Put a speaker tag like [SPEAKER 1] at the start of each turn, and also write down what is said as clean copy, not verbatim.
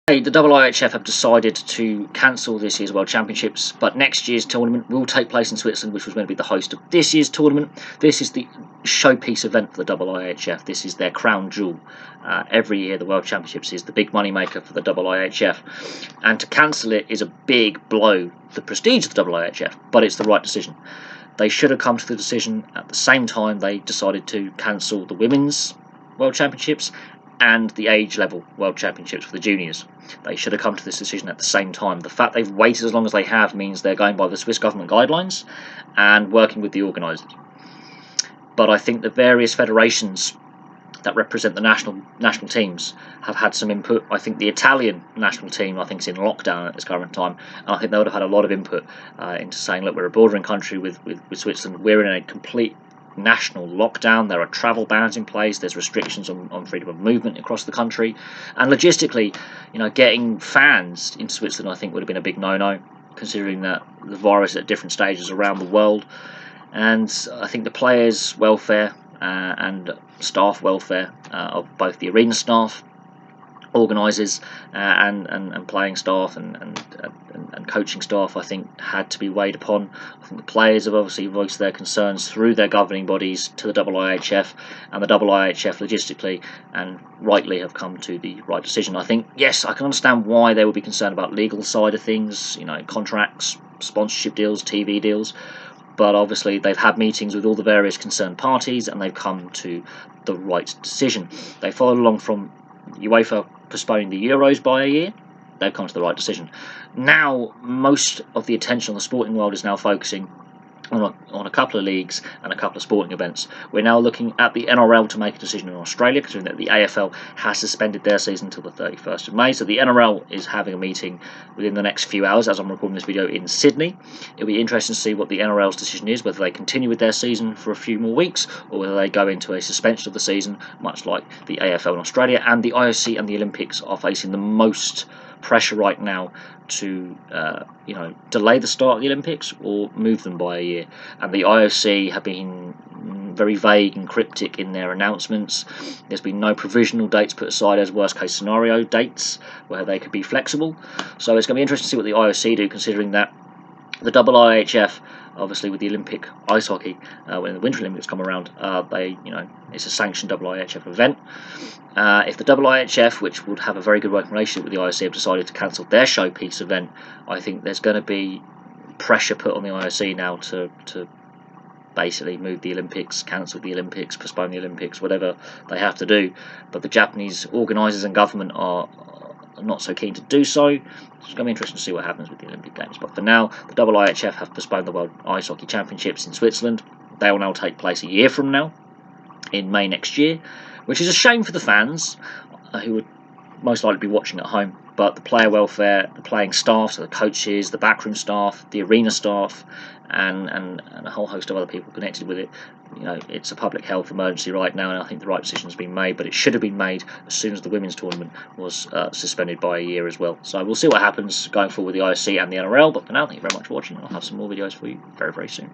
[SPEAKER 1] The IIHF have decided to cancel this year's World Championships, but next year's tournament will take place in Switzerland, which was going to be the host of this year's tournament. This is the showpiece event for the IIHF. This is their crown jewel. Every year, the World Championships is the big money maker for the IIHF, and to cancel it is a big blow to the prestige of the IIHF, but it's the right decision. They should have come to the decision at the same time they decided to cancel the Women's World Championships and the age level World Championships for the juniors. They should have come to this decision at the same time. The fact they've waited as long as they have means they're going by the Swiss government guidelines and working with the organisers. But I think the various federations that represent the national teams have had some input. I think the Italian national team, I think, is in lockdown at this current time, and I think they would have had a lot of input into saying, look, we're a bordering country with Switzerland, we're in a complete national lockdown, there are travel bans in place, there's restrictions on freedom of movement across the country, and logistically, getting fans into Switzerland I think would have been a big no-no, considering that the virus is at different stages around the world. And I think the players' welfare and staff welfare of both the arena staff, organisers, and playing staff and coaching staff, I think, had to be weighed upon. I think the players have obviously voiced their concerns through their governing bodies to the IIHF, and the IIHF logistically and rightly have come to the right decision. I think, yes, I can understand why they would be concerned about legal side of things, contracts, sponsorship deals, TV deals, but obviously they've had meetings with all the various concerned parties and they've come to the right decision. They followed along from UEFA postponing the Euros by a year. They've come to the right decision. Now, most of the attention on the sporting world is now focusing on a couple of leagues and a couple of sporting events. We're now looking at the NRL to make a decision in Australia, considering that the AFL has suspended their season until the 31st of May. So the NRL is having a meeting within the next few hours as I'm recording this video in Sydney. It'll be interesting to see what the NRL's decision is, whether they continue with their season for a few more weeks or whether they go into a suspension of the season, much like the AFL in Australia. And the IOC and the Olympics are facing the most pressure right now to delay the start of the Olympics or move them by a year. And the IOC have been very vague and cryptic in their announcements. There's been no provisional dates put aside as worst case scenario dates where they could be flexible. So it's going to be interesting to see what the IOC do, considering that the IIHF, obviously with the Olympic ice hockey, when the Winter Olympics come around, it's a sanctioned IIHF event. If the IIHF, which would have a very good working relationship with the IOC, have decided to cancel their showpiece event, I think there's going to be pressure put on the IOC now to basically move the Olympics, cancel the Olympics, postpone the Olympics, whatever they have to do. But the Japanese organisers and government are not so keen to do so. It's going to be interesting to see what happens with the Olympic Games. But for now, the IIHF have postponed the World Ice Hockey Championships in Switzerland. They will now take place a year from now, in May next year, which is a shame for the fans who would most likely be watching at home. But the player welfare, the playing staff, so the coaches, the backroom staff, the arena staff, and a whole host of other people connected with it, it's a public health emergency right now, and I think the right decision has been made, but it should have been made as soon as the women's tournament was suspended by a year as well. So we'll see what happens going forward with the IOC and the NRL, but for now, thank you very much for watching. I'll have some more videos for you very, very soon.